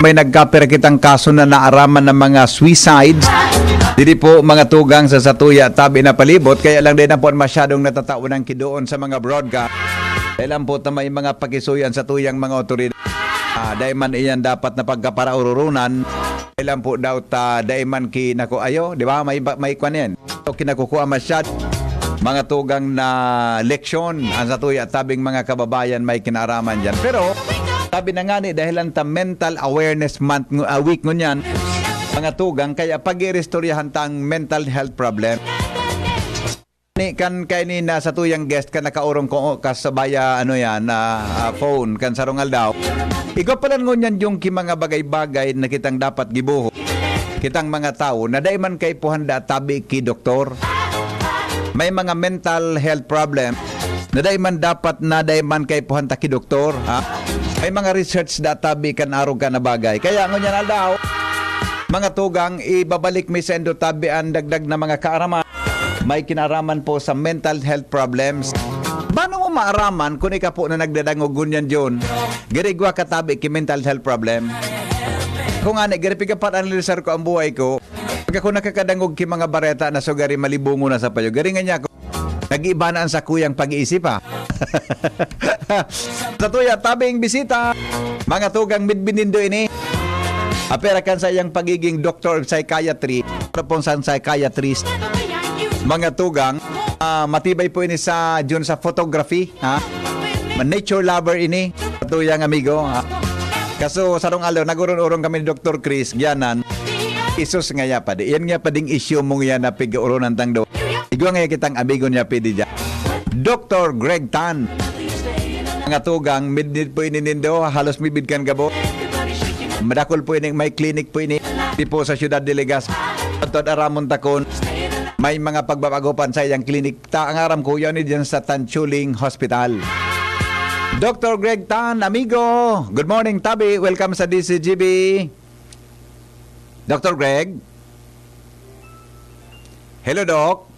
May nagkapira kitang kaso na naaraman ng mga suicides. Dili po mga tugang sa satuya tabi na palibot. Kaya lang din na po masyadong natatawanan kidoon sa mga broadcast. Dahil lang po na may mga pakisuyan sa tuyang mga otoridad. Dahil man iyan dapat na pagkaparaururunan. Dahil lang po daw dahil man kinako ayo. Di ba? May kwan yan. So, kinakukuha masyad. Mga tugang na leksyon ang satuya tabing mga kababayan may kinaraman dyan. Pero sabi na nga ni dahil lang ta mental awareness month week ngunyan mga tugang kaya pag-irestoryahan tang mental health problem ni kan kay ni na sa tuyang guest ka nakaurong ko kasabaya ano yan phone kan sarungal daw ikaw pala ngunyan yung mga bagay-bagay na kitang dapat gibuho kitang mga tao na dai man kay puhanda tabi ki doktor may mga mental health problem na dai man dapat na dai man kay puhanda ki doktor ha. May mga research databi kan arog ka na bagay. Kaya ngunyan na daw, mga tugang, ibabalik may sendo tabi ang dagdag na mga kaaraman. May kinaraman po sa mental health problems. Paano mo maaraman kung ikaw po na nagdadangog gunyan dyan? Girigwa katabi ki mental health problem. Kung nga, giripiga pa analisar ko ang buhay ko. Pag ako nakakadangog ki mga bareta na sugari malibungo na sa payo. Garingan niya ako. Nag-iba na ang sa kuyang pag-iisip ha. Sa tuya, tabing bisita. Mga tugang midbinindo ini. Aperakan sa iyang pagiging doctor of psychiatry. Proponsang psychiatrist. Mga tugang, matibay po ini sa dyan sa photography. Ha? Nature lover ini. Tuyang amigo. Ha? Kaso sarong alaw, nagurong-urong kami ni Dr. Chris. Gianan. Isus nga ya pa. Yan nga pa ding issue mong yan na pig-uronan tang do. Igwa nga kitang amigo niya pidi dyan. Dr. Greg Tan. Mga tugang, midnid po ininindo, halos mibid kan gabo. Madakol po ini, may clinic po ini. Di po sa Ciudad de Legas. Tod aramon takon. May mga pagbabagopan sa iyang clinic. Ang aram ko yan dyan sa Tanchuling Hospital. Dr. Greg Tan, amigo. Good morning, Tabi. Welcome sa DCGB. Dr. Greg. Hello, Doc.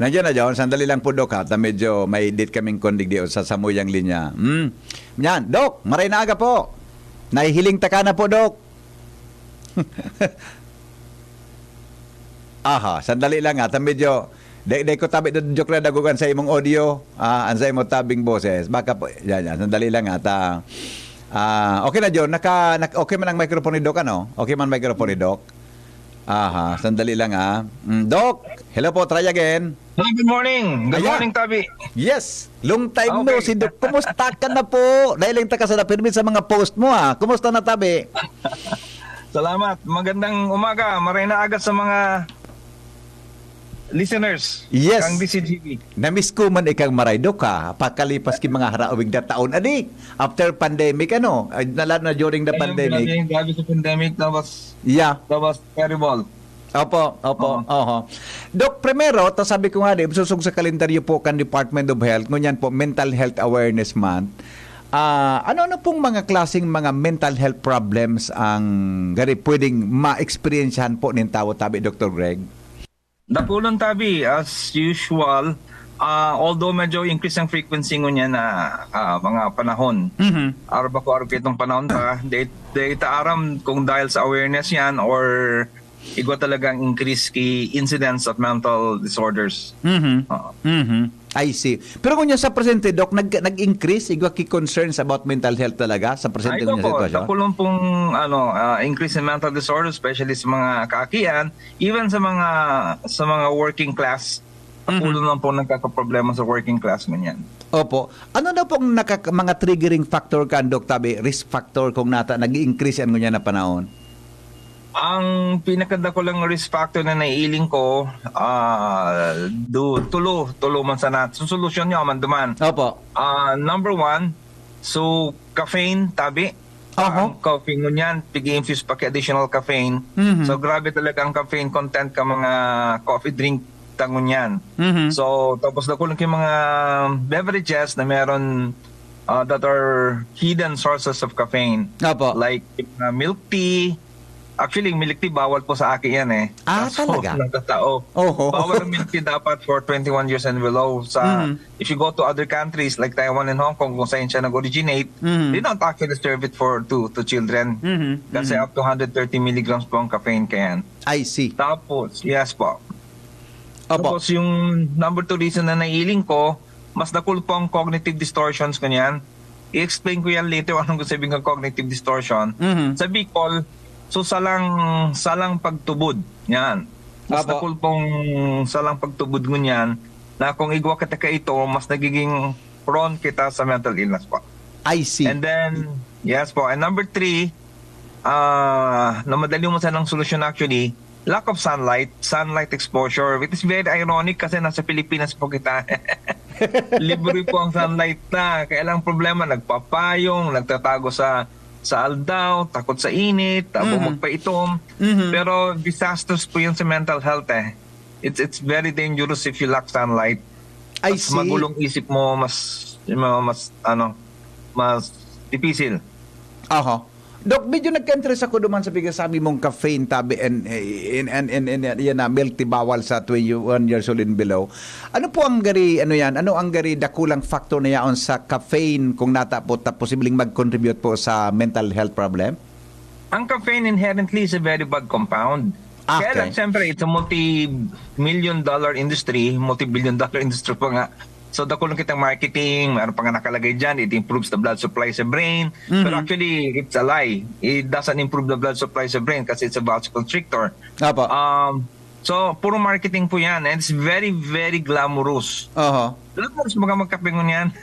Nandiyan na dyan, sandali lang po, Dok, ha? Medyo may date kaming kondig di sa samuyang linya. Yan, Dok, maray na aga po. Nahihiling taka na po, Dok. Aha, sandali lang ha. Medyo, day ko tabi doon joke na dagugan sa imong audio. Ang sa imong tabing boses. Baka po, yan, sandali lang ha. Okay na, John. Okay man ang microphone ni Doc, ano? Okay man ang microphone ni Doc? Aha, sandali lang ha. Doc, hello po, try again. Hello, good morning. Good morning, Tabi. Yes, long time no si Doc. Kumusta ka na po? Dahil lang taka sa napirmin sa mga post mo ha. Kumusta na, Tabi? Salamat. Magandang umaga. Maray na agad sa mga listeners. Yes. Kang DCGB. Na-miss ko man ikang maray, Doc ha. Pakalipas ki mga haraawig na taon. Adik, after pandemic, ano? Lalo na during the pandemic. Grabe sa pandemic. That was terrible. Opo. Dok, primero, sabi ko nga susog sa kalendaryo po kan Department of Health, ngunyan po, Mental Health Awareness Month. Ano pong mga klaseng mga mental health problems ang pwedeng ma-experiencehan po ng tao, Tabi, Dr. Greg? Dakulon, Tabi, as usual, although medyo increase ang frequency ngunyan na mga panahon. Araw ba ko araw itong panahon ta, data aram kung dahil sa awareness yan or igwa talagang increase ki incidence of mental disorders. I see. Pero kung sa presente, Doc, nag-increase, igwa ki concerns about mental health talaga sa presente ng sitwasyon? Dakulon pong increase in mental disorders, especially sa mga kaakian, even sa mga working class. Dakulon lang po nagkakaproblema sa working class ganyan. Opo. Ano na pong mga triggering factor ka, Doc Tabi, risk factor kung nag-increase yan ngunyan na panahon? Ang pinakadakulang risk factor na naiiling ko, tulo man sana. So, solusyon nyo man duman. Opo. Number one, so caffeine, Tabi. Ang caffeine ngunyan, pig-infuse pa additional caffeine. So grabe talaga ang caffeine content ka mga coffee drink tangunyan. So tapos dakulang yung mga beverages na meron that are hidden sources of caffeine. Opo. Like milk tea, Actually, milk tea, bawal po sa akin yan eh. Talaga? Nagtatao. Oho. Bawal ang milk tea dapat for 21 years and below. If you go to other countries like Taiwan and Hong Kung, kung saan siya nag-originate, they don't actually serve it to children. Kasi up to 130 milligrams po ang caffeine kayan. I see. Tapos, yes po. Opo. Tapos yung number 2 reason na nailing ko, mas nakul po ang cognitive distortions ko niyan. I-explain ko yan later anong gusto sabihin ng cognitive distortion. Sa Bicol, so salang pagtubod. Yan. Mas Apo. nakul pong salang pagtubod ko niyan na kung igwa kita ka ito, mas nagiging prone kita sa mental illness po. I see. And then, yes po. And number 3, na madali mo ng solusyon actually, lack of sunlight exposure. It is very ironic kasi nasa Pilipinas po kita. Libre po ang sunlight na. Kaya lang problema, nagpapayong, nagtatago sa aldaw, takot sa init, magpaitom. Pero disasters po yun sa mental health eh. It's very dangerous if you lack sunlight. I Mas see. magulong isip mo, mas difícil. Aha. Dok, medyo nagka-interest ako duman sa sabi mong caffeine tabi and yan na milk tea bawal sa 21 years old and below. Ano po ang ano ang gari dakulang factor na yaon sa caffeine kung natapot na posibleng mag-contribute po sa mental health problem? Ang caffeine inherently is a very bad compound. Okay. Kaya lang, siyempre, it's a multi-billion dollar industry pa nga. So, dakulang kitang marketing, meron pa nga nakalagay dyan, it improves the blood supply sa brain. Pero actually, it's a lie. It doesn't improve the blood supply sa brain kasi it's a vasoconstrictor. Apo. So, puro marketing po yan. And it's very, very glamorous. Oho. Glamorous magkaping yan.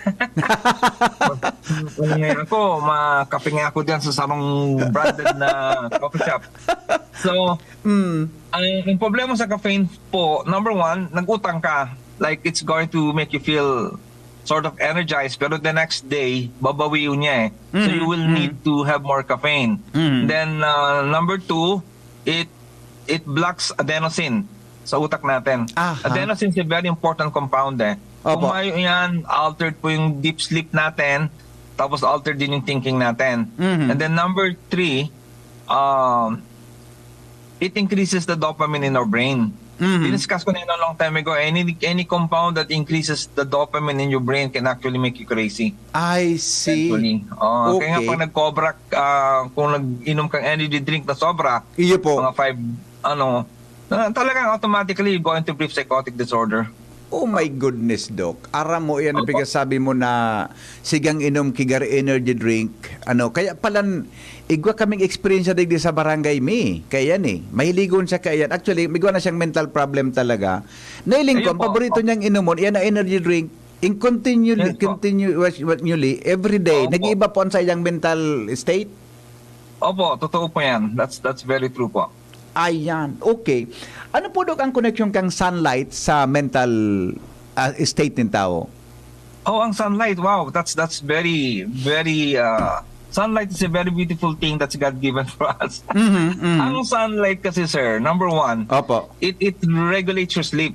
Ngayon ako, makaping ako dyan sa sarong branded na coffee shop. So, ang problema sa caffeine po, number 1, nag-utang ka. Like, it's going to make you feel sort of energized, pero the next day, babawiin niya eh. So, you will need to have more caffeine. Then, number 2, it blocks adenosine sa utak natin. Aha. Adenosine is a very important compound eh. Opo. Kung mayo yan, altered po yung deep sleep natin, tapos altered din yung thinking natin. And then number 3, it increases the dopamine in our brain. Diniscuss ko na yun a long time ago. Any compound that increases the dopamine in your brain can actually make you crazy. I see. Actually. Okay. Kaya nga pag nag-cobra, kung nag-inom kang energy drink na sobra, Iyo po. mga 5, talagang automatically you're going to brief psychotic disorder. Oh my goodness, Doc. Aram mo yan, Opo. sabi mo na sigang inom kigar energy drink. Kaya palan, igwa kaming experience digdi sa barangay mi. Kaya ni, mahiligon siya kaya. Actually, migwa na siyang mental problem talaga. Nailing ko, Ayun ang po. paborito niyang inomon, yan na energy drink. In Yes po. continually, every day, Opo. nag-iiba po ang sa iyang mental state. Opo, totoo po yan. That's very true po. Ayan, okay. Ano po, Doc, ang connection kang sunlight sa mental state ng tao? Oh, ang sunlight, wow, that's very sunlight is a very beautiful thing that's God given for us. Ang sunlight kasi, sir, number 1, Opo. it regulates your sleep.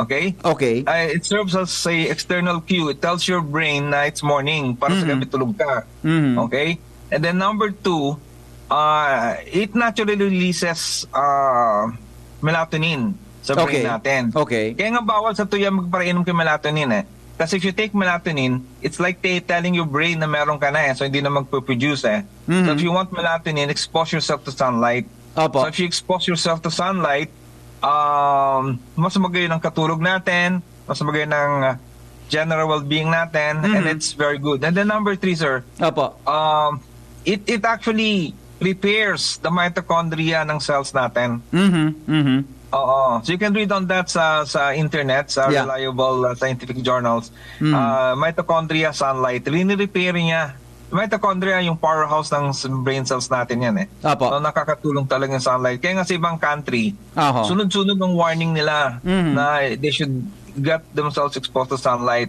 Okay? Okay. It serves as a external cue. It tells your brain na it's morning para sa gabi tulog ka. Okay? And then number 2, it naturally releases melatonin sa brain Okay. natin. Okay. Kaya nga bawal sa tuya magparainom kay melatonin eh. Kasi if you take melatonin, it's like telling your brain na meron ka na eh, so hindi na magpo-produce eh. So if you want melatonin, expose yourself to sunlight. Opo. So if you expose yourself to sunlight, mas magayon ang katulog natin, mas magayon ang general well-being natin, and it's very good. And then number 3, sir, Opo. it actually repairs the mitochondria ng cells natin. Oo. So you can read on that sa internet, sa Yeah. reliable scientific journals. Mitochondria, sunlight, rini-repair niya. Mitochondria yung powerhouse ng brain cells natin yan eh. Apo. So nakakatulong talaga yung sunlight. Kaya nga sa ibang country, Aho. sunod-sunod ng warning nila na they should get themselves exposed to sunlight.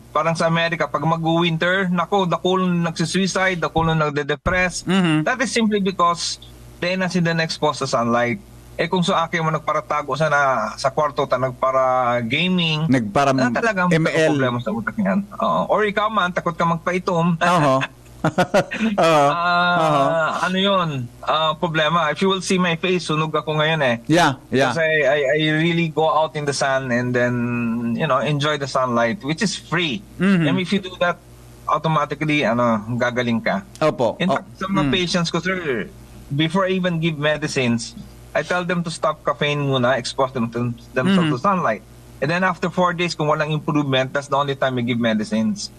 Parang sa Amerika, pag mag-winter, nako, dakulong nagsisuicide, dakulong nagde-depress. That is simply because they na sila na-exposed to sunlight. Eh kung sa akin mo nagparatago sa kwarto, nagpara gaming, Nagpara talagang ML. problema sa utak niyan. Or ikaw man, takot ka magpaitom. Oho. Oo. Oo. Ano yun? Problema. If you will see my face, sunog ako ngayon eh. Yeah, yeah. Kasi I really go out in the sun and then, enjoy the sunlight, which is free. Mhm. And if you do that, automatically, gagaling ka. Opo. In fact, sa mga patients ko, sir, before I even give medicines, I tell them to stop caffeine muna, expose themselves to sunlight. And then after 4 days, kung walang improvement, that's the only time we give medicines.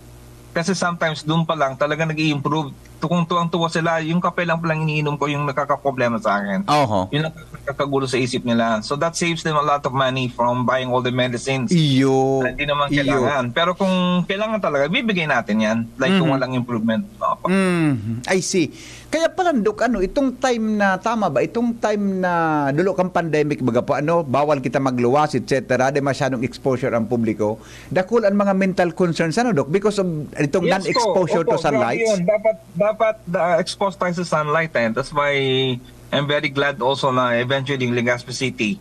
Kasi sometimes doon pa lang talaga nag-i-improve. Kung tuwang-tuwa sila, yung kape lang palang iniinom ko yung nakakaproblema sa akin. Oho. Yun ang nakakagulo sa isip nila. So that saves them a lot of money from buying all the medicines. Iyo. Hindi naman kailangan. Pero kung kailangan talaga, bibigay natin yan. Like kung walang improvement. I see. Kaya pala, Dok, itong time na, tama ba? Itong time na dulo kang pandemic, baga po, bawal kita magluwas, etc. Di masyadong exposure ang publiko. Dakul ang mga mental concerns, Dok? Because of itong non-exposure to sunlight. Dapat exposed tayo sa sunlight. That's why I'm very glad also na eventually Legazpi City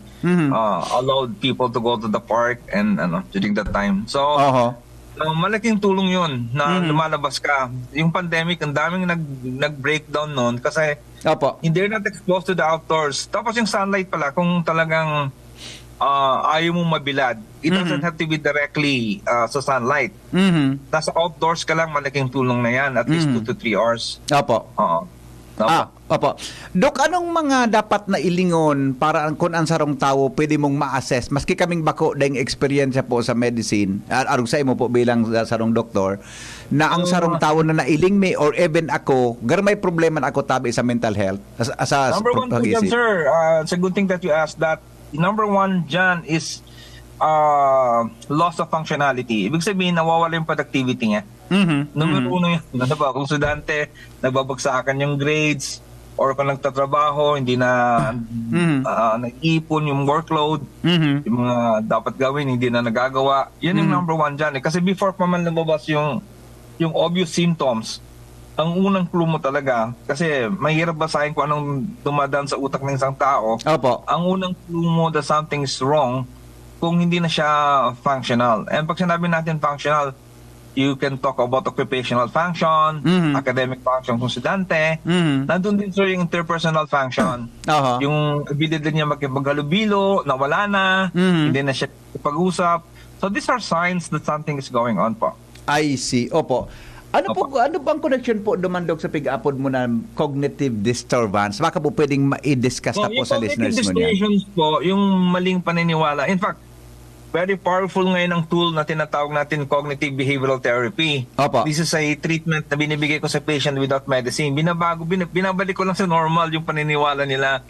allowed people to go to the park and during that time. So, malaking tulong yun na lumalabas ka. Yung pandemic, ang daming nag-breakdown noon kasi they're not exposed to the outdoors. Tapos yung sunlight pala, kung talagang ayaw mong mabilad, it doesn't have to be directly sa sunlight. Nasa outdoors ka lang, malaking tulong na yan. At least 2 to 3 hours. Opo. Opo. Dok, anong mga dapat na ilingon para kung ang sarong tao pwede mong ma-assess? Maski kaming bako dahil experience po sa medicine, arog sa imo po bilang sarong doktor, na ang sarong tao na nailing me or even ako, may problema na ako tabi sa mental health. Number one po dyan, sir, it's a good thing that you asked that. Number one dyan is loss of functionality. Ibig sabihin, nawawala yung productivity niya. Number uno yun. Kung estudyante, nagbabagsakan yung grades, or kung nagtatrabaho, hindi na nag-ipon yung workload, yung mga dapat gawin, hindi na nagagawa. Yan yung number one dyan. Kasi before pa man lumabas yung obvious symptoms, ang unang clue mo talaga, kasi mahirap basahin kung anong dumadaan sa utak ng isang tao. Opo. Ang unang clue mo that something is wrong kung hindi na siya functional. And pag sinabi natin functional, you can talk about occupational function, academic function kung estudyante. Nandun din sir yung interpersonal function. Yung ability niya maghalubilo, nawala na, hindi na siya pag-usap. So these are signs that something is going on po. I see. Opo. Ano bang connection po dumandog sa pig-upod mo na cognitive disturbance? Baka po pwedeng ma-discuss na po sa listeners mo niya. Cognitive distortions po, yung maling paniniwala. In fact, very powerful ngayon ang tool na tinatawag natin cognitive behavioral therapy. Opo. This is a treatment na binibigay ko sa patient without medicine. Binabalik ko lang sa normal yung paniniwala nila.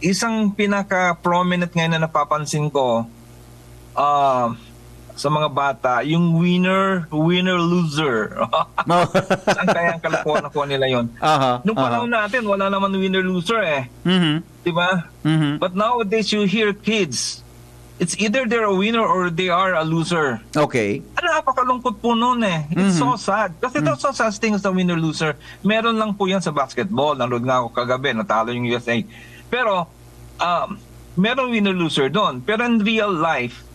Isang pinaka-prominent ngayon na napapansin ko, sa mga bata, yung winner-loser. Saan kaya ang kalokohan nila yon? Nung panahon natin, wala naman winner-loser eh. Diba? But nowadays, you hear kids, it's either they're a winner or they are a loser. Okay. Napakalungkot po noon eh. It's so sad. Kasi there's no such thing as a winner-loser. Meron lang po yan sa basketball. Nanood nga ako kagabi, natalo yung USA. Pero, meron winner-loser doon. Pero in real life,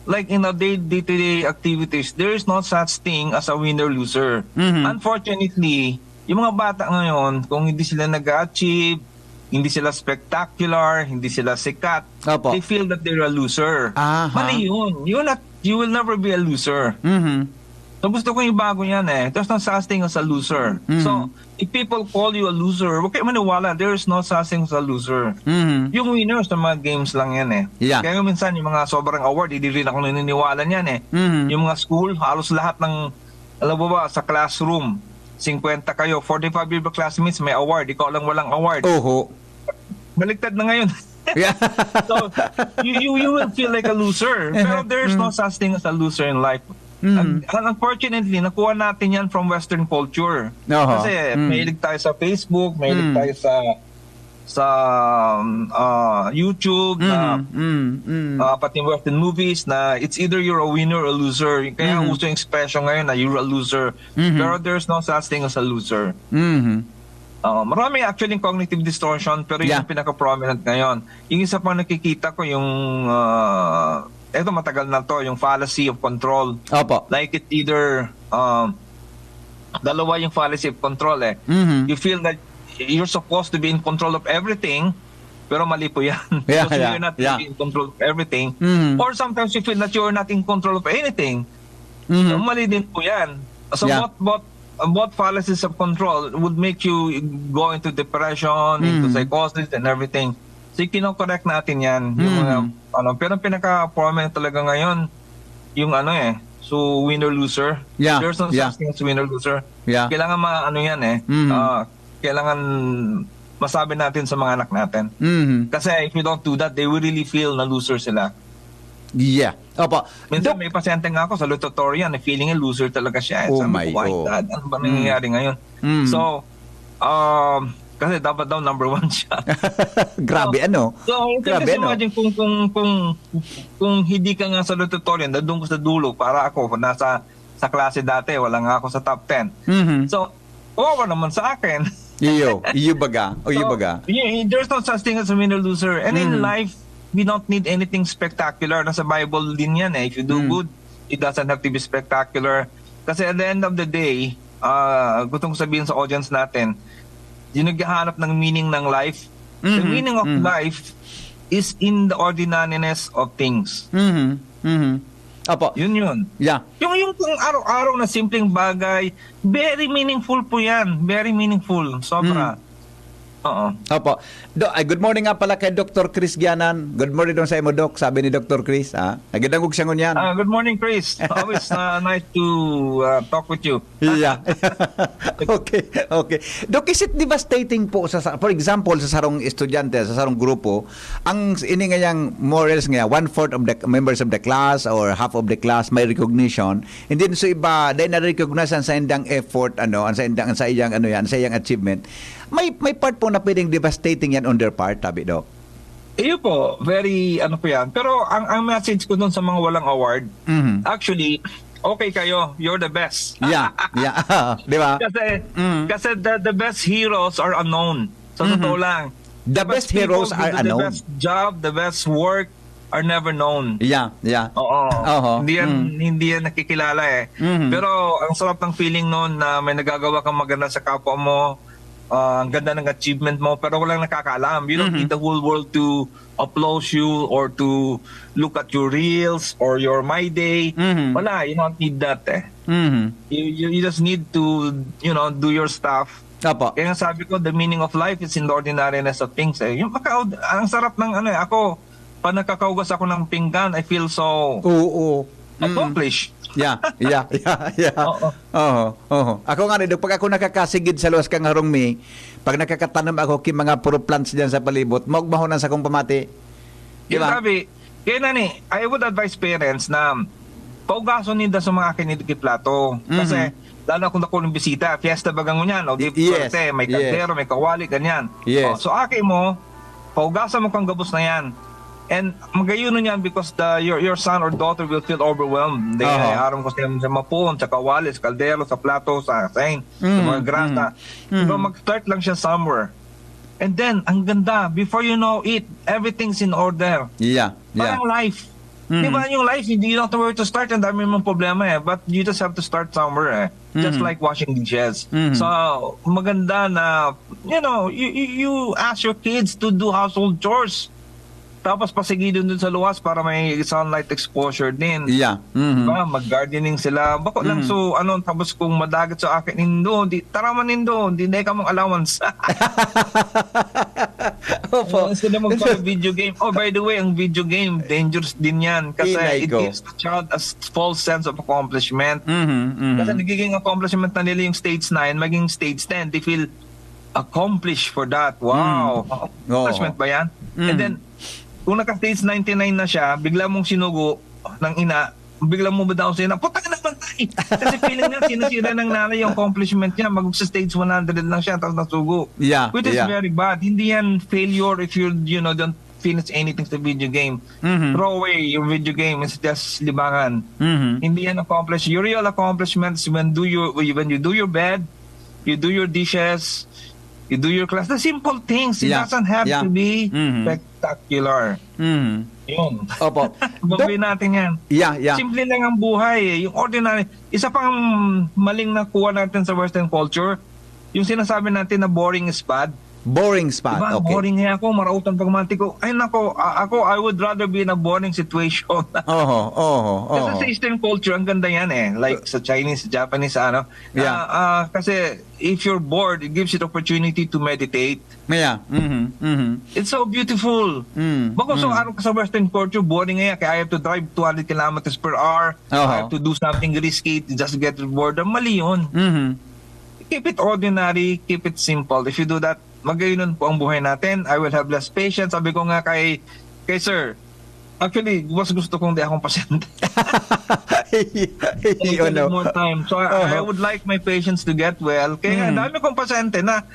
like in our day-to-day activities, there is no such thing as a winner-loser. Unfortunately, yung mga bata ngayon, kung hindi sila nag-achieve, hindi sila spectacular, hindi sila sikat, they feel that they're a loser. Mali yun. You will never be a loser. So gusto ko yung bago yan eh. There's no such thing as a loser. So, if people call you a loser, huwag kayo maniwala, there's no such thing as a loser. Yung winners ng mga games lang yan eh. Kaya minsan yung mga sobrang award, hindi rin ako naniniwala yan eh. Yung mga school, halos lahat ng, alam mo ba, sa classroom, 50 kayo, 45 year classmates may award, ikaw lang walang award. Baliktad na ngayon. So, you will feel like a loser. Pero there's no such thing as a loser in life. And unfortunately, nakuha natin yan from Western culture. Kasi mahilig tayo sa Facebook, mahilig tayo sa YouTube, pati Western movies na it's either you're a winner or a loser. Kaya uso yung expression ngayon na you're a loser. Pero there's no such thing as a loser. Maraming actually cognitive distortion, pero yung pinaka-prominent ngayon. Yung isa pang nakikita ko yung eto matagal na to, yung fallacy of control. Like it either Dalawa yung fallacy of control eh. Mhm. You feel that you're supposed to be in control of everything, pero mali po yan. Yeah, Because yeah, you're not yeah. really in control of everything. Mhm. Or sometimes you feel that you're not in control of anything. Mhm. So, mali din po yan. So Yeah. both fallacies of control would make you go into depression, into psychosis and everything. So kino-correct natin yan. Yung mga, pero ang pinaka-prominent talaga ngayon, yung so winner-loser. Yeah, There's no yeah. such thing as winner-loser. Yeah. Kailangan yan kailangan masabi natin sa mga anak natin. Mhm. Kasi if you don't do that, they will really feel na loser sila. Yeah. Opo. Minsan Doc, may pasyente nga ako sa salutatorian, feeling loser talaga siya. Oh Sabi my ko, why God. God? Ano ba nangyayari ngayon? So, kasi dapat daw number 1 siya. grabe ano? So, Grabe, kasi imagine kung hindi ka nga sa salutatorian, doon ko sa dulo, para ako, nasa sa klase dati, wala nga ako sa top 10. Mhm. So, kawawa naman sa akin. Iyo baga. O iyo So, baga. there's no such thing as a winner-loser. And in life, we don't need anything spectacular. Nasa Bible din yan eh. If you do good, it doesn't have to be spectacular. Kasi at the end of the day, gusto ko sabihin sa audience natin, yung naghahanap ng meaning ng life, the meaning of life is in the ordinariness of things. Mhm. Mhm. Opo. Yun. Yeah. Yung kung araw-araw na simpleng bagay, very meaningful po yan. Very meaningful. Sobra. Oo. Opo. Good morning nga pala kay Dr. Chris Gianan. Good morning dong sa imo, Doc. Sabi ni Dr. Chris. Nagandangog siya ngunyan. Good morning, Chris. Always nice to talk with you. Yeah. Okay. Doc, is it devastating po for example sa sarong estudyante, sa sarong grupo, ang ini ngayang more or less nga 1/4 of the members of the class or half of the class may recognition, and then so iba dahil na-recognize sa indang effort sa iyang achievement. May part po na pwedeng devastating yan on their part, tabi, Doc. Iyo po, very po yan. Pero ang message ko dun sa mga walang award, actually, okay kayo, you're the best. Yeah. Di ba? Kasi the best heroes are unknown. So totoo lang. The best heroes are The unknown. best job, the best work are never known. Yeah. Oo. Hindi yan nakikilala eh. Pero ang sarap ng feeling noon na may nagagawa kang maganda sa kapwa mo, ang ganda ng achievement mo, pero walang nakakaalam. You don't need the whole world to applaud you or to look at your reels or your My Day. Wala, you don't need that eh. You just need to, do your stuff. Opo. Kaya nga sabi ko, the meaning of life is in the ordinariness of things eh. Ang sarap ng ako, pag nakakaugas ako ng pinggan, I feel so accomplished. Yeah. Oo. Ako nga nito, pag ako nakakasigid sa luwas kang harong mi, pag nakakatanam ako ki mga puro plants diyan sa palibot, maugmahonan sa kong pamati. Yung Diba? sabi, kaya I would advise parents na paugason nila sa mga kinikiplato. Kasi, lalo kung ako ng bisita, fiesta bagang yan, o di Yes. parte, may kaldero, may kawali, ganyan. Yes. So, aki mo, paugasan mo kang gabos na yan. And magayon yan because your son or daughter will feel overwhelmed. Araw ko sa mapon, sa kawali, sa kaldero, sa plato, sa sain, sa mga grasa. Diba, mag-start lang siya somewhere. And then, ang ganda, before you know it, everything's in order. Yeah. Parang life. Diba yung life, you don't know where to start, and dami mong problema eh. But you just have to start somewhere eh. Just like washing dishes. So, maganda na, you ask your kids to do household chores. Tapos pasigidin dun sa luwas para may sunlight exposure din. Yeah. Diba? Mag-gardening sila. Bako lang tapos kung madagat sa akin, taraman nindo, hindi na ka mong allowance. Opo. Sila magpa-video game. Oh, by the way, ang video game, dangerous din yan. Kasi it gives the child a false sense of accomplishment. Kasi nagiging accomplishment na nila yung stage 9, maging stage 10. They feel accomplished for that. Wow. Accomplishment ba yan? And then, kung naka-stage 99 na siya, bigla mong sinugo ng ina, bigla mo ba daw siya na, putang na bantay! Kasi feeling niya, sinasira ng nanay yung accomplishment niya, mag-stage 100 lang siya, tapos nasugo. Yeah. Which is very bad. Hindi yan failure if you don't finish anything sa video game. Throw away your video game, it's just libangan. Hindi yan accomplish. Your real accomplishments when you do your bed, you do your dishes, you do your class. The simple things. It Yeah. doesn't have Yeah. to be Mhm. spectacular. Mhm. Yun. Opo. Gawin natin yan. Yeah. Simple lang ang buhay. Yung ordinary. Isa pang maling nakuha natin sa Western culture, yung sinasabi natin na boring is bad. Boring spot. Diba? Okay. Boring nga ako, marautan pagmanti ko. Ay nako, ako, I would rather be in a boring situation. Oho. Kasi sa Eastern culture, ang ganda yan eh. Like sa Chinese, Japanese, ano. Yeah. Kasi if you're bored, it gives you the opportunity to meditate. Yeah. It's so beautiful. Bako so ano ka sa Western culture, boring nga yan. Kaya I have to drive 200 kilometers per hour. I have to do something risky to just get bored. Mali yun. Keep it ordinary, keep it simple. If you do that, magayon po ang buhay natin. I will have less patience. Sabi ko nga kay sir, actually, mas gusto kong di akong pasyente. More time. So I would like my patients to get well. Kaya dami kong pasyente na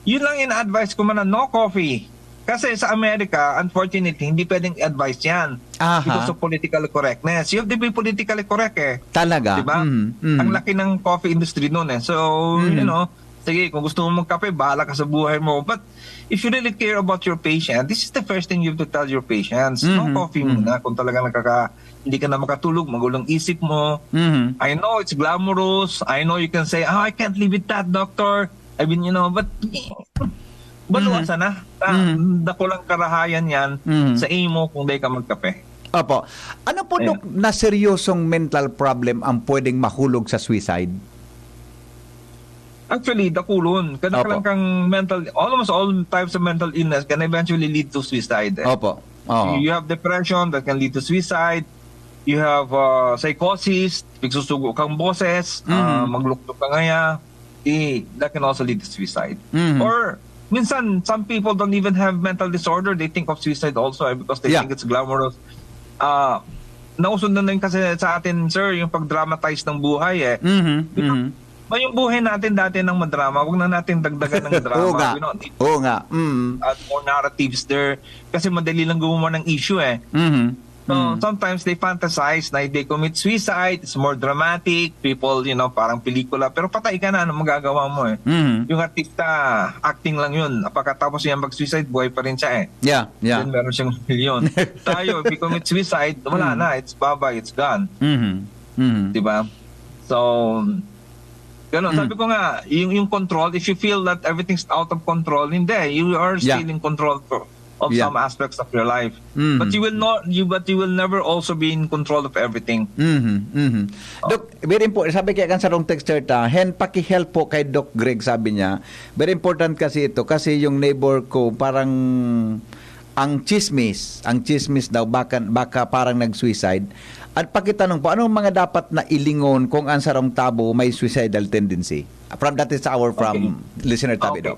yun lang in-advise ko man na no coffee. Kasi sa Amerika, unfortunately, hindi pwedeng advice yan. Because of political correctness. You have to be politically correct eh. Talaga? Diba? Ang laki ng coffee industry noon eh. So, you know, sige, kung gusto mo magkape, bahala ka sa buhay mo. But if you really care about your patient, this is the first thing you have to tell your patients. No coffee muna. Kung talagang hindi ka na makatulog, magulong isip mo. I know it's glamorous. I know you can say, I can't live with that, doctor. I mean, you know, but baluwasan na. Dako lang karahayan yan sa imo kung di ka magkape. Opo. Ano po, Dok, na seryosong mental problem ang pwedeng mahulog sa suicide? Actually, dakulon. Kadang kang almost all types of mental illness can eventually lead to suicide. Opo. You have depression that can lead to suicide. You have psychosis, pigsusugo kang boses, magluktok ka ngaya. That can also lead to suicide. Or minsan, some people don't even have mental disorder. They think of suicide also because they think it's glamorous. Nausunod na rin kasi sa atin, sir, yung pag-dramatize ng buhay eh. Yung buhay natin dati ng madrama, wag na natin dagdagan ng drama. Oo nga. Add more narratives there. Kasi madali lang gumawa ng issue eh. So, sometimes they fantasize na they commit suicide. It's more dramatic. People, you know, parang pelikula. Pero patay ka na, ano magagawa mo eh. Yung artista, acting lang yun. Pagkatapos niya mag-suicide, buhay pa rin siya eh. Yeah. Then meron siyang milyon. Tayo, if we commit suicide, wala na. It's bye-bye, it's gone. Diba? So, ganun. Sabi ko nga, yung control, if you feel that everything's out of control, hindi. You are still in control of some aspects of your life. But you will never also be in control of everything. Dok, very important. Sabi kaya kan sa rong texter paki-help po kay Doc Greg, sabi niya. Very important kasi ito. Kasi yung neighbor ko, parang ang chismis daw, baka parang nag-suicide. At pakitanong po, anong mga dapat na ilingon kung ang sarong tabo may suicidal tendency? That is from listener tabi, Doc.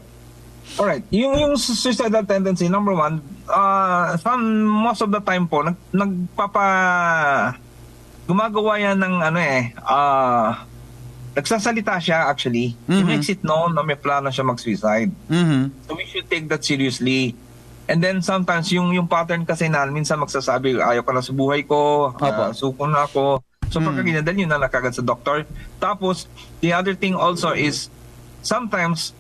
Alright, yung suicidal tendency, number one, most of the time po, gumagawa yan ng nagsasalita siya actually. He makes it known na may plano siya mag-suicide. So we should take that seriously. And then sometimes yung pattern kasi na minsan magsasabi, ayaw ka na sa buhay ko, suko na ako. So pagka ganyan, dahil yun na nakagad sa doktor. Tapos, the other thing also is, sometimes,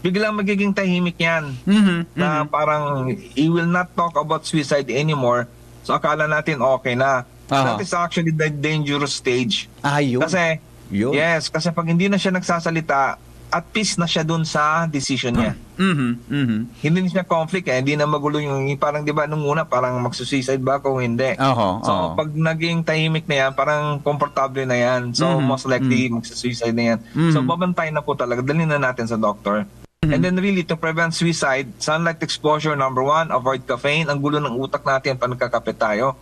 biglang magiging tahimik yan. Na parang, he will not talk about suicide anymore. So akala natin okay na. That is actually the dangerous stage. Yun. Kasi, yes, kasi pag hindi na siya nagsasalita, at peace na siya dun sa decision niya. Hindi na siya conflict eh. Hindi na magulo yung parang, di ba, nung una, parang magsusuicide ba ako, hindi. So, pag naging tahimik na yan, parang komportable na yan. So, most likely, magsusuicide na yan. So, babantay na po talaga. Dalhin na natin sa doctor. And then really, to prevent suicide, sunlight exposure, number one, avoid caffeine. Ang gulo ng utak natin pag nagkakape tayo.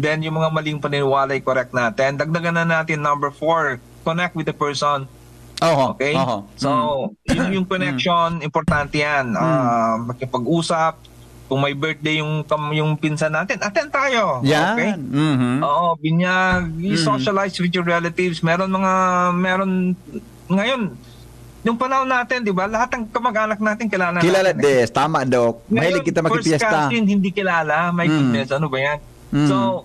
Then, yung mga maling paniniwala, correct natin. Dagdagan na natin, number 4, connect with the person. Okay? So, yung connection, importante yan. Makipag-usap. Kung may birthday yung pinsan natin, attend tayo. Okay? Oo, binyag, socialize with your relatives. Meron ngayon, yung panahon natin, di ba, lahat ng kamag-anak natin kilala natin. Des, tama, Doc. Mahilig kita makipiesta. First cousin, hindi kilala. My goodness, ano ba yan? So,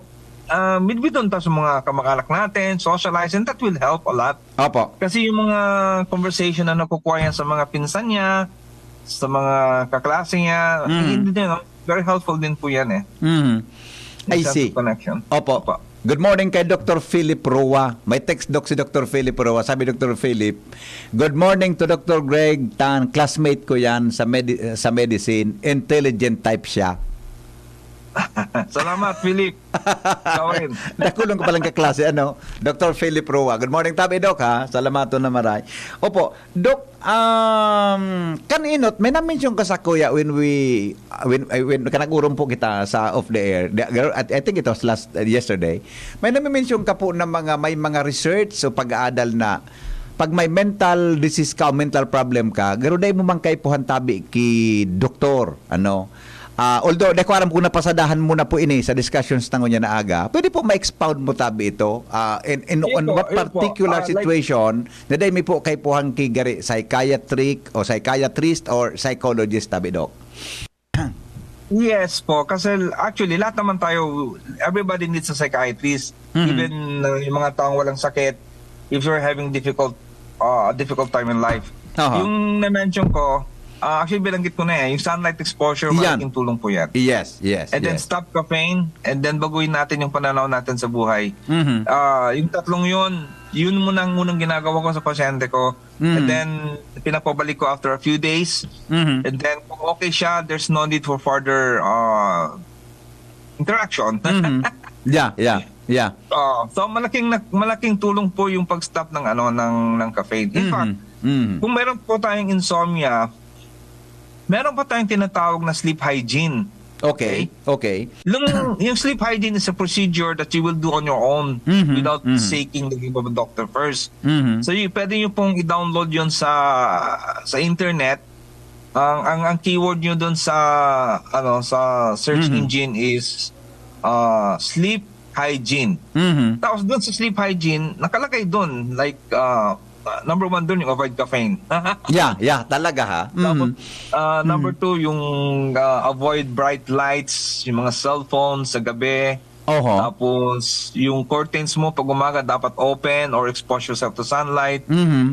midway doon tayo sa mga kamag-anak natin, socialize, and that will help a lot. Opo. Kasi yung mga conversation na nakukuha yan sa mga pinsan niya, sa mga kaklase niya. Hindi din, very helpful din po yan eh. I Yung sense see. of connection. Opo. Good morning kay Dr. Philip Roa. May text doc si Dr. Philip Roa. Sabi Dr. Philip, good morning to Dr. Greg Tan. Classmate ko yan sa medicine. Intelligent type siya. Salamat, Philip. Gawin. Nakulong ko palang kaklase, Dr. Philip Roa. Good morning, tabi, Doc, ha? Salamato na maray. Opo, Doc, kaninot, may na-mention ka sa kuya when kanag-urong po kita sa off the air. I think it was yesterday. May na-mention ka po na may mga research o pag-aadal na pag may mental disease ka o mental problem ka, garuday mo man kay puhan tabi ki doktor, although, deko aram kung napasadahan mo na po ini sa discussions tango niya na aga, pwede po ma-expound mo tabi ito on what particular situation na day may po kay puhang kigari psychiatric o psychiatrist or psychologist tabi, Doc? Yes po, kasi actually lahat naman tayo, everybody needs a psychiatrist. Even yung mga taong walang sakit, if you're having difficult time in life. Yung na-mention ko, actually binanggit ko na yung sunlight exposure, malaking tulong po yan. Yes. And then stop caffeine, and then baguhin natin yung pananaw natin sa buhay. Yung tatlong yun munang ginagawa ko sa pasyente ko. And then pinapabalik ko after a few days. And then kung okay siya, there's no need for further interaction. Yeah. So malaking tulong po yung pag-stop ng caffeine. In fact, kung meron po tayong insomnia, meron pa tayong tinatawag na sleep hygiene. Okay. Yung sleep hygiene is a procedure that you will do on your own without seeking the help of a doctor first. So pwede nyo pong i-download yun sa internet. Ang keyword nyo dun sa search engine is sleep hygiene. Tapos dun sa sleep hygiene, nakalagay dun like number 1 dun yung avoid caffeine. Yeah, talaga ha. Number 2 yung avoid bright lights, yung mga cellphones sa gabi. Tapos yung curtains mo pag umaga dapat open or expose yourself to sunlight.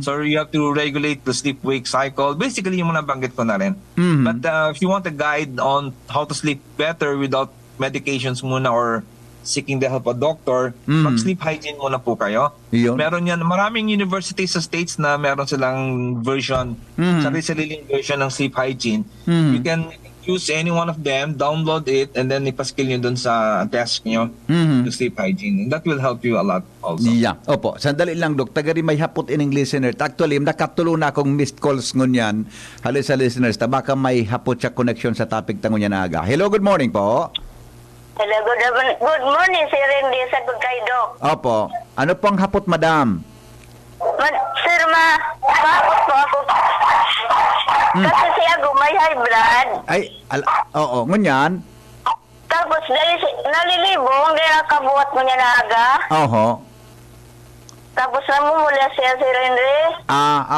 So you have to regulate the sleep-wake cycle. Basically yung mga nabanggit ko na rin. But if you want a guide on how to sleep better without medications muna or seeking the help of a doctor, mag-sleep hygiene muna po kayo. Meron yan, maraming universities sa States na meron silang version, sarili-sariling version ng sleep hygiene. You can use any one of them, download it, and then ipaskill nyo dun sa desk nyo to sleep hygiene. And that will help you a lot also. Yeah, opo. Sandali lang, Dok. Tagari may hapot ining listener. Actually, nakatulo na akong missed calls ngunyan. Halos sa listeners, baka may hapot siya connection sa topic tangunyan na aga. Hello, good morning po. Hello, good morning, Sir Randy, sa Gudkaido. Opo. Ano pong hapot, madam? Sir, mahapot po ako. Kasi siya may high blood. Oo, ngunyan. Tapos, nalilibong, dahil nakabuhat mo niya na aga. Tapos, namumula siya, Sir Randy.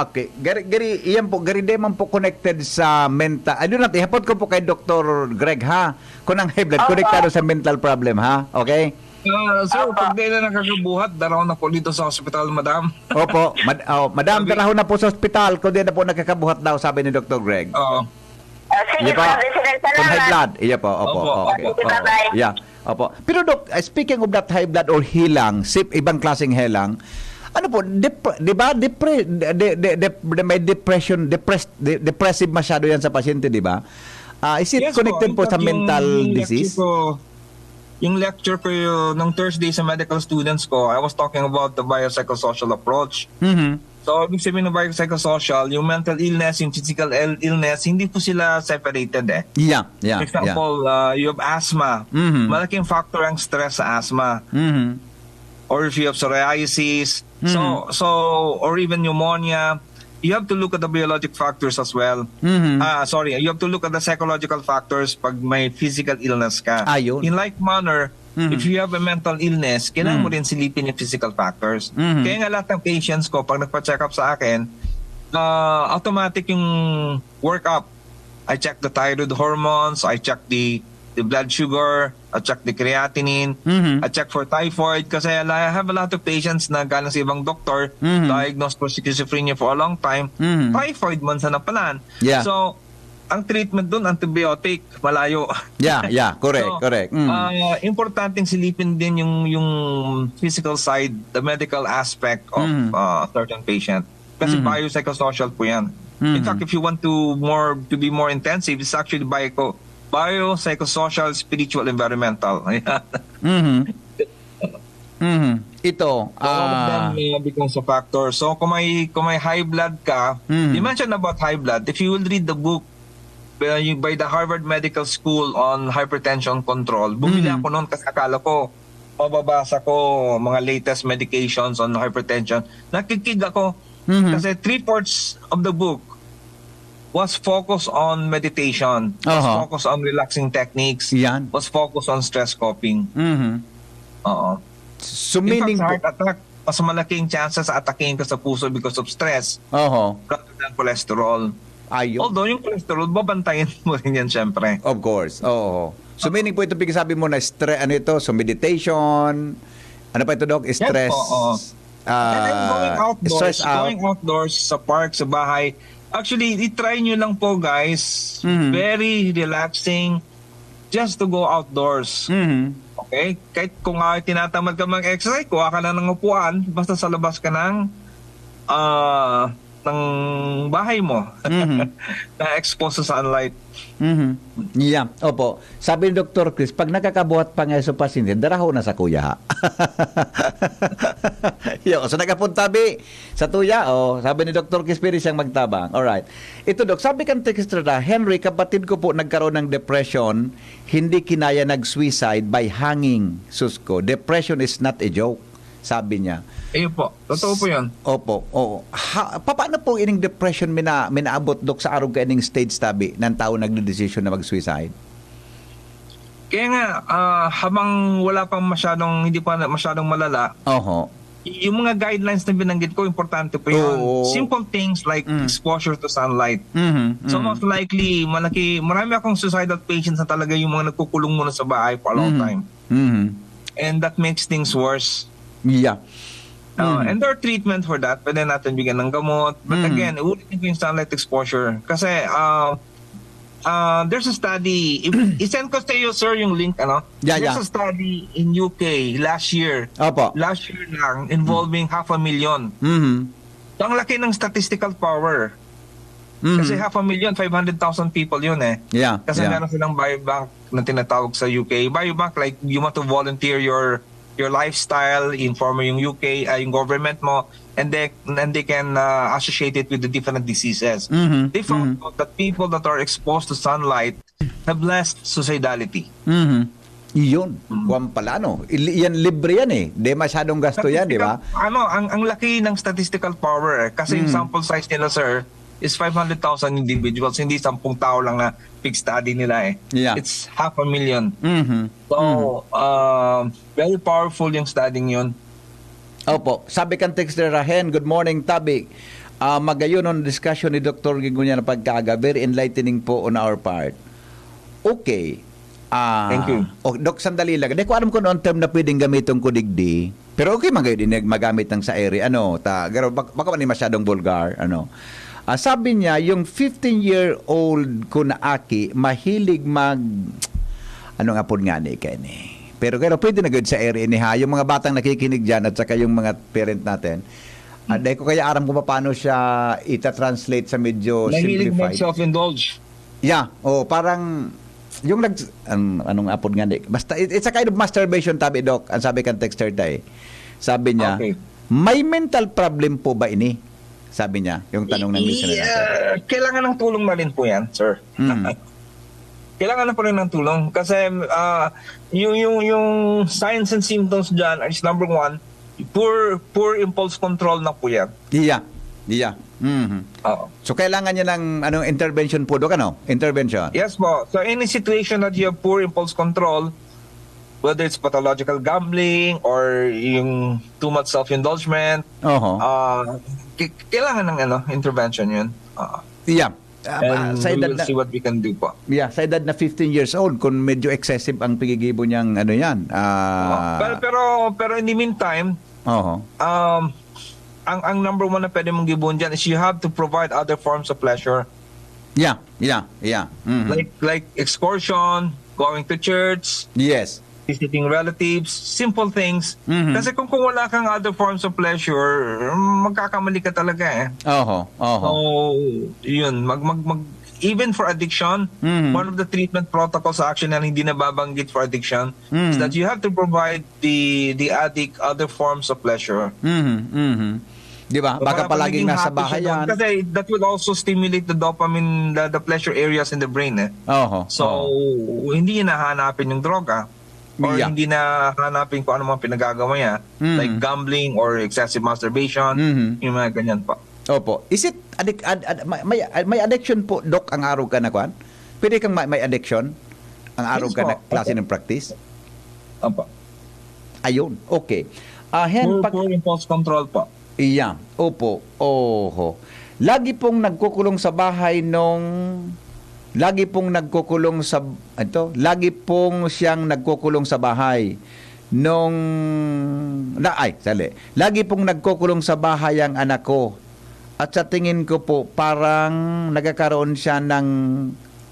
Okay. Gari, iyan po, gari di man po connected sa mental. Ano natin, hapot ko po kay Dr. Greg, ha? Kung ang high blood, konektado sa mental problem, ha? Okay? Sir, pag di na nakakabuhat, daraw na po dito sa hospital, madam. Opo. Madam, daraw na po sa hospital kung di na po nakakabuhat daw, sabi ni Dr. Greg. Oo. Sige po, kung high blood. Iya po, opo. Okay. Bye-bye. Yeah, opo. Pero Dok, speaking of that high blood or hilang, ibang klaseng hilang, ano po, di ba, may depressive masyado yan sa pasyente, di ba? Is it connected po sa mental disease? Yung lecture ko nung Thursday sa medical students ko, I was talking about the biopsychosocial approach. So, ibig sabihin ng biopsychosocial, yung mental illness, yung physical illness, hindi po sila separated eh. Yeah. For example, you have asthma. Malaking factor ang stress sa asthma. Or if you have psoriasis, or even pneumonia, you have to look at the biologic factors as well. You have to look at the psychological factors pag may physical illness ka. In like manner, if you have a mental illness, kailangan mo rin silipin yung physical factors. Kaya nga lahat ng patients ko, pag nagpa-check up sa akin, automatic yung workup. I check the thyroid hormones, I check the blood sugar, I check the creatinine, I check for typhoid kasi I have a lot of patients na galing sa ibang doktor, diagnosed for schizophrenia for a long time, typhoid man sa napalan. Yeah. So, ang treatment doon, antibiotic, malayo. Yeah, correct, So, correct. importanteng silipin din yung physical side, the medical aspect of certain patient. Kasi biopsychosocial po yan. In fact, if you want to be more intensive, it's actually biopsychosocial, spiritual, environmental. Ito, All of them becomes a factor. So kung may high blood ka, you mentioned about high blood. If you will read the book by the Harvard Medical School on hypertension control, bumili ako noon kasi akala ko mababasa ko mga latest medications on hypertension. Nakikig ako kasi 3/4 of the book was focused on meditation, was focused on relaxing techniques, Yan. was focused on stress coping. Oo. So In fact, meaning sa po, heart attack, mas malaking chances sa atakin ka sa puso because of stress rather than cholesterol. ayun. Although yung cholesterol, babantayin mo rin yan syempre. Of course, oo. So meaning po ito, sabi mo na ano ito, so meditation, ano pa ito, Doc? Stress. Yes po, oo. And then stress out. going outdoors sa park, sa bahay. Actually, i-try nyo lang po guys. Very relaxing just to go outdoors. Okay? Kahit kung tinatamad ka mag-exercise, kuha ka na ng upuan, basta sa labas ka ng bahay mo. Na-expose sa sunlight. Yeah, opo. Sabi ni Dr. Chris, pag nakakabuhat pa nga sa pasyente, daraho na sa kuya. Yo, so nagapuntabi sa tuya, sabi ni Dr. Chris, pwede siyang magtabang. Alright. Ito, Doc, sabi kang texter na, Henry, kapatid ko po nagkaroon ng depression, hindi kinaya nag-suicide by hanging. Susko, depression is not a joke, sabi niya. Ayun po. Totoo po yun. Opo, oo. Paano po ining depression minaabot, Dok, sa araw ka ining stage tabi ng tao nagde-decision na mag-suicide? Kaya nga, habang wala pang hindi pa masyadong malala, yung mga guidelines na binanggit ko, importante po yun. Simple things like exposure to sunlight. So most likely, marami akong suicidal patients na talaga yung mga nagkukulong muna sa bahay for a long time. And that makes things worse. Yeah. And there are treatment for that. Pwede natin bigyan ng gamot. But again, ulitin ko yung sunlight exposure. Kasi there's a study. I-send ko sa iyo, sir, yung link. There's a study in UK last year. Opo. Last year lang, involving 500,000. So, ang laki ng statistical power. Kasi 500,000, 500,000 people yun eh. Yeah. Kasi meron silang biobank na tinatawag sa UK. Biobank, like you want to volunteer your lifestyle, inform mo yung UK, yung government mo, and they can associate it with the different diseases. They found out that people that are exposed to sunlight have less suicidality. Iyon. Kuwan pala, no? Yan libre yan eh. Di masyadong gasto yan, di ba? Ang laki ng statistical power eh. Kasi yung sample size nila, sir, is 500,000 individuals. Hindi 10 tao lang na big study nila eh. Yeah. It's 500,000. So, very powerful yung studying yun. Opo. Sabi kang texter Rahen, good morning, Tabi. Magayon on discussion ni Dr. Gigunya na pagkaga. Very enlightening po on our part. Okay. Thank you. Dok, sandali lang. Hindi ko alam kung noon term na pwedeng gamitin ko digdi. Pero okay, magamit ng sa ere. Baka man masyadong vulgar. Sabi niya, yung 15-year-old ko na aki, mahilig nga po nga ni Ken eh. Pero pwede na good sa area ni ha. Yung mga batang nakikinig dyan at saka yung mga parent natin. Dahil ko kaya aram ko paano siya ita-translate sa medyo Mahilig simplified. self-indulge. Yeah. Parang yung anong apod nga ni. Basta it's a kind of masturbation, Tabi, Doc. Ang sabi kang texter tayo. Sabi niya, may mental problem po ba ini? Sabi niya, yung tanong ng listener natin. Kailangan ng tulong na rin po yan, sir. Kailangan na po rin ng tulong. Kasi yung signs and symptoms dyan is number 1, poor impulse control na po yan. Yeah. So kailangan niya ng intervention po, Dok, Intervention. Yes po. So any situation that you have poor impulse control, whether it's pathological gambling or yung too much self-indulgence, kailangan ng intervention yun. Yeah. And we will see what we can do po. Yeah, sa edad na 15 years old, kung medyo excessive ang pigigibo niyang yan. Pero in the meantime, ang number 1 na pwede mong gibon dyan is you have to provide other forms of pleasure. Yeah. Mhm. Like excursion, going to church, Yes. visiting relatives, simple things. Mhm. Kasi kung wala kang other forms of pleasure, magkakamali ka talaga eh. Oho. So, yun, even for addiction, Mhm. one of the treatment protocols actually na hindi nababanggit for addiction is Mhm. that you have to provide the addict other forms of pleasure. Mhm. Di ba? So, Baka para palaging magiging nasa happy bahay siya doon. yan. Kasi that will also stimulate the dopamine, the pleasure areas in the brain eh. Oho. So, hindi niya nahanapin yung droga or Yeah. hindi na hanapin kung ano mga pinagagawa niya Mhm. like gambling or excessive masturbation, Mhm. yung mga ganyan pa. Opo. Is it may addiction po, Doc, ang araw ka na kwan? Pwede kang may addiction ang araw Yes ka po. na klase Opo. ng practice? Opo. Ayun. Okay. Hen, For impulse control po. iya. Opo. Oho. Lagi pong nagkukulong sa bahay lagi pong siyang nagkukulong sa bahay lagi pong nagkukulong sa bahay ang anak ko. At sa tingin ko po, parang nagkakaroon siya ng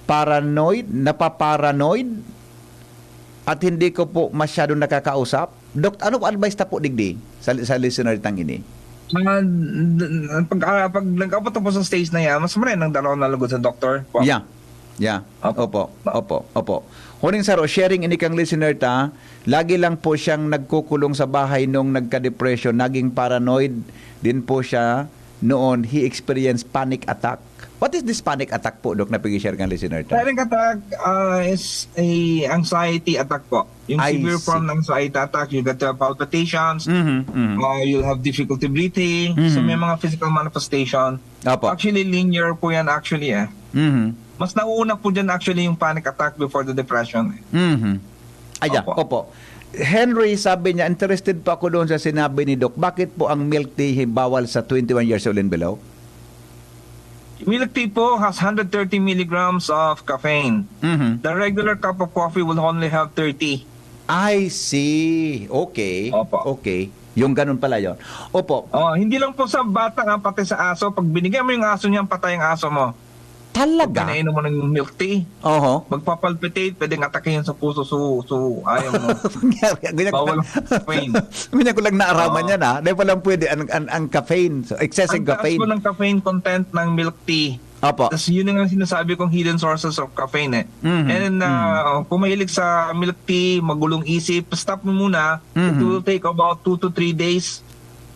napaparanoid, at hindi ko po masyado nakakausap. Dok, ano po advice na po digdi sa listener tang ini? Pag nag-abot po sa stage na yan, mas marin ang dalaw na lugod sa doktor. Po. Yeah. Opo. Huling saro, sharing ini kang listener ta, lagi lang po siyang nagkukulong sa bahay nung nagka-depression, naging paranoid din po siya noon. He experienced panic attack. What is this panic attack po, Dok, na pag-share kang listener ta? Panic attack is a anxiety attack po. Yung I severe see. form ng anxiety attack, you get palpitations, Mhm. you'll have difficulty breathing, so may mga physical manifestation. Opo. Actually, linear po yan actually eh. Mhm. Mas nauuna po dyan actually yung panic attack before the depression. Mhm. Opo. Henry, sabi niya, interested pa ako doon sa sinabi ni Doc. Bakit po ang milk tea bawal sa 21 years old and below? Milk tea po has 130 milligrams of caffeine. Mhm. The regular cup of coffee will only have 30. I see. Okay. Opo. Okay. Yung ganun pala yon. Opo. Hindi lang po sa bata nga, pati sa aso. Pag binigyan mo yung aso niyan, patay ang aso mo. Talaga? Pinainom mo ng milk tea, Oho. magpapalpitate, pwedeng atakin sa puso, so ayaw mo. Ganyan ko Bawal lang. ang caffeine. Ganyan ko lang naaraman yan ha. Dahil palang pwede ang caffeine. So, excessive Ang taas caffeine. po ng caffeine content ng milk tea. Opo. Tapos yun ang sinasabi kong hidden sources of caffeine eh. Mhm. And then, kung mahilig sa milk tea, magulong isip, stop mo muna. Mhm. It will take about 2 to 3 days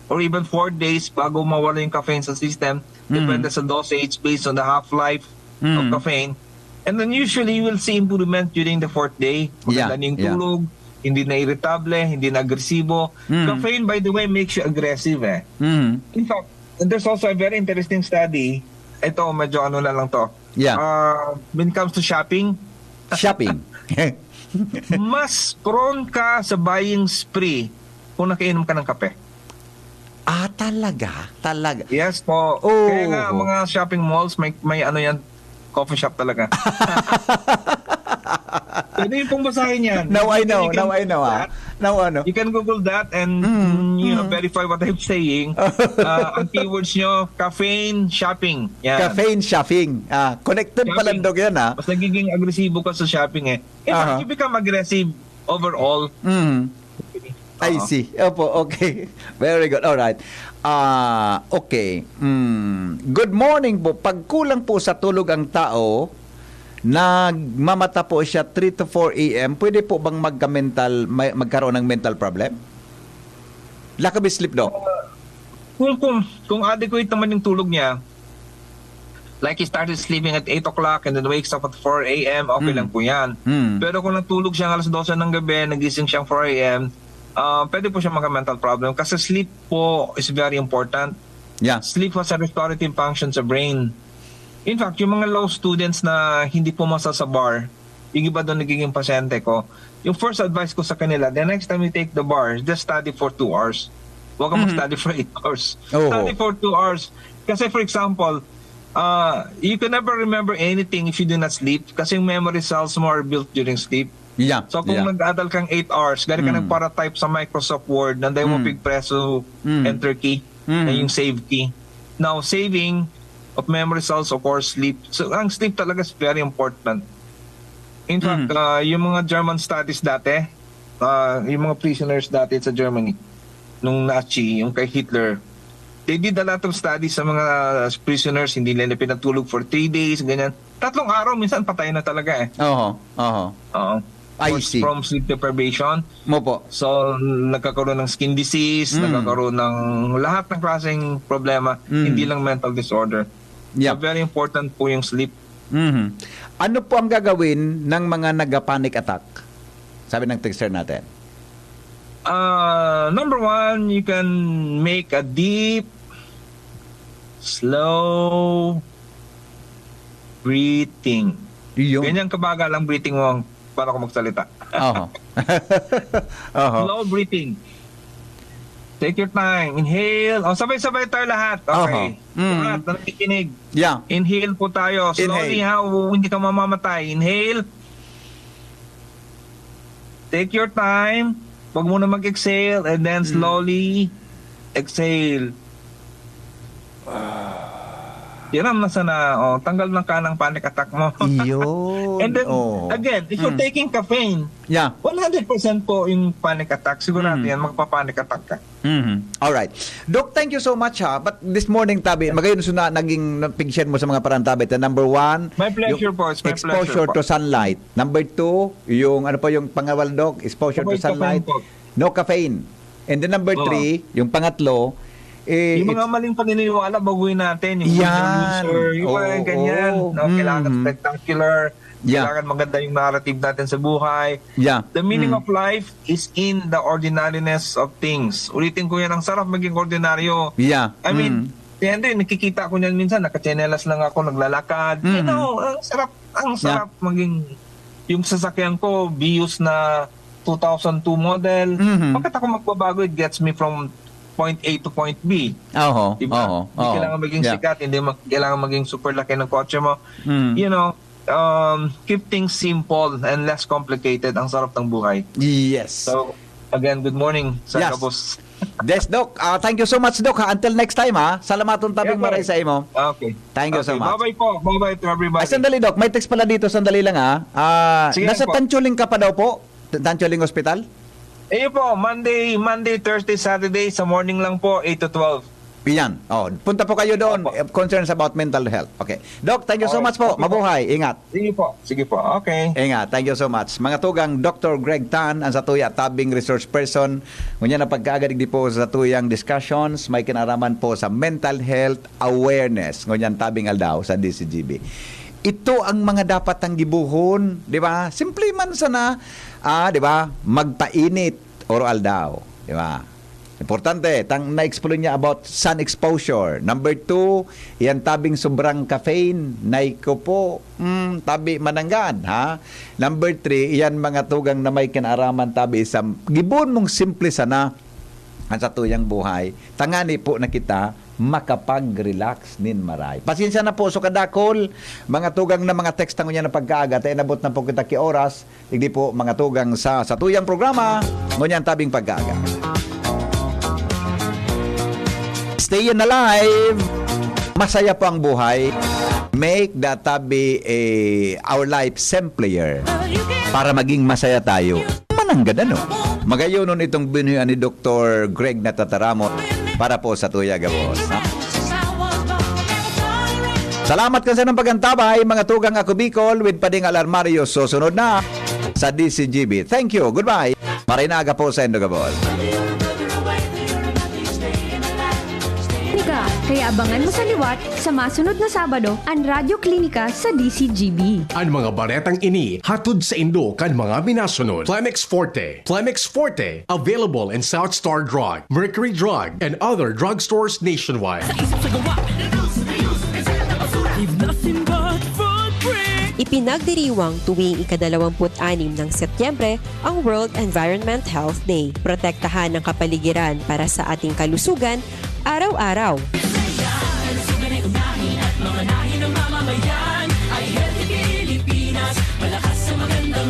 or even 4 days bago mawala yung caffeine sa system. Depende sa dosage based on the half-life of caffeine. And then usually you will see improvement during the 4th day. Maganda na yung tulog, hindi na irritable, hindi na agresibo. Caffeine, by the way, makes you aggressive eh. Mhm. In fact, there's also a very interesting study. Ito, medyo ano na lang to. Yeah. When it comes to shopping, Shopping. mas prone ka sa buying spree kung nakainom ka ng kape. Talaga. Yes po. Oh. Kaya nga, mga shopping malls, may ano yan, coffee shop talaga. Pwede yung pong basahin yan. Now I know. You can Now I know. Google that. Now ano? You can Google that and verify what I'm saying. Ang keywords nyo, caffeine shopping. Yan. Caffeine shopping. Connected Shopping. pala Dok yan ha. Mas nagiging agresibo ka sa shopping eh. In fact, you become aggressive overall. I see. Opo, okay. Very good. All right. Okay. Good morning po. Pag kulang po sa tulog ang tao, nagmamata po siya 3 to 4 a.m., pwede po bang magkaroon ng mental problem? Lack of sleep, Doc? Kung adequate naman yung tulog niya, like he started sleeping at 8 o'clock and then wakes up at 4 a.m., okay lang po yan. Pero kung natulog siya alas 12 ng gabi, nagising siyang 4 a.m., pwede po siya magka-mental problem kasi sleep po is very important. Yeah. Sleep has a restorative function sa brain. In fact, yung mga law students na hindi pumasa sa bar, yung iba doon nagiging pasyente ko, yung first advice ko sa kanila, the next time you take the bar, just study for 2 hours. Huwag ka mag-study for 8 hours. Oh. Study for 2 hours. Kasi for example, you can never remember anything if you do not sleep kasi yung memory cells mo are built during sleep. Yeah. So kung nag-adal kang 8 hours, gari ka nag-para-type sa Microsoft Word, nanday mo pigpreso enter key, na yung save key. Now, saving of memory cells, of course, sleep. So, ang sleep talaga is very important. In fact, yung mga German studies dati, yung mga prisoners dati sa Germany, nung Nazi, yung kay Hitler, they did a lot of studies sa mga prisoners, hindi nila pinatulog for 3 days, ganyan. 3 araw, minsan patay na talaga eh. Oho. Oo. I see. From sleep deprivation. Mo po. So, nagkakaroon ng skin disease, nagkakaroon ng lahat ng klaseng problema, hindi lang mental disorder. Yeah. So, very important po yung sleep. Mhm. Ano po ang gagawin ng mga nag-panic attack? Sabi ng texter natin. Number 1, you can make a deep, slow breathing. Yung. Ganyan kabagal ang breathing mo para ako magsalita. Oho. Oho. Slow breathing. Take your time. Inhale. Sabay-sabay tayo lahat. Okay. Lahat na nakikinig. Yeah. Inhale po tayo. Slowly hindi ka mamamatay. Inhale. Take your time. Huwag muna mag-exhale and then slowly exhale. Yan ang nasa na, tanggal ng kanang panic attack mo. Yun. And then, again, if you're taking caffeine, Yeah. 100% po yung panic attack. Sigurado yan, magpa-panic attack ka. Alright. Doc, thank you so much ha. But this morning, Tabi, magayon na naging picture mo sa mga parang Tabi. Number 1, My pleasure po. It's my exposure pleasure to po. sunlight. Number 2, yung ano po yung pangawal, Doc? Exposure to Avoid sunlight. caffeine po. No caffeine. And then number 3, yung pangatlo, Yung mga maling paniniwala, baguhin natin. Yung Yan. user, yung mga ganyan. No? Kailangan spectacular. Yeah. Kailangan maganda yung narrative natin sa buhay. Yeah. The meaning of life is in the ordinariness of things. Ulitin ko yan, ang sarap maging ordinaryo. Yeah. I mean, Henry, nakikita ko niyan minsan, nakachenelas lang ako, naglalakad. You know, ang sarap maging, yung sasakyan ko, Vios na 2002 model. Bakit ako magbabago, it gets me from point A to point B. Oho. Diba? Hindi kailangan maging sikat, hindi kailangan maging super laki ng kotse mo. You know, keep things simple and less complicated. Ang sarap ng buhay. Yes. So, again, good morning sa Yes. Kabos. Yes, Doc. Thank you so much, Doc. Until next time, ha. Salamatong tabing Yeah, maray sa imo. Okay. Thank you so much. Bye-bye po. Bye-bye to everybody. Ay, sandali, Doc. May text pala dito. Sandali lang, ha. Sige Nasa po. Tanchuling ka pa daw po? Tanchuling Hospital? Po, Monday, Thursday, Saturday, sa morning lang po, 8 to 12. Yan. Punta po kayo doon. Opo. Concerns about mental health. Okay. Doc, thank you so much po. Okay. Mabuhay. Ingat. Sige po. Okay. Ingat. Thank you so much. Mga tugang Dr. Greg Tan, ang Satuya Tabing Resource Person. Ngunyan na pagkaagadig di po sa Satuyang discussions, may kinaraman po sa mental health awareness. Ngunyan Tabing Aldaw sa DCGB. Ito ang mga dapat ang gibuhon, di ba? Simple man sana, di ba? Magpainit or aldaw, di ba? Importante, na-explore niya about sun exposure. Number 2, yan tabing sobrang caffeine. Naiko po, tabi manangan, ha? Number 3, yan mga tugang na may kinaraman tabi sa gibon mong simple sana ang satuyang buhay. Tangani po na kita makapag-relax nin maray. Pasensya na po so kadakol mga tugang na mga text niya na pagkaaga tay nabot na po kita ki oras hindi po mga tugang sa satuyang programa ngunyan tabing pagkaaga. Stay alive. Masaya po ang buhay. Make that tabi our life simpler para maging masaya tayo. Mananggad ano? Magayon nun itong binuyan ni Dr. Greg Natataramot para po sa Tuya Gabos. Salamat kasi ng pagantabay, mga tugang ako Bicol with Pading Alarmario. Susunod na sa DCGB. Thank you. Goodbye. Marinaga po sa Endo Gabos. Kaya abangan mo sa liwat sa masunod na Sabado ang Radyo Klinika sa DCGB. Ang mga baretang ini hatod sa Indo kan mga minasunod. Plemex Forte. Plemex Forte available in South Star Drug, Mercury Drug, and other drugstores nationwide. Ipinagdiriwang tuwing ika-26 ng Setyembre ang World Environment Health Day. Protektahan ang kapaligiran para sa ating kalusugan araw-araw.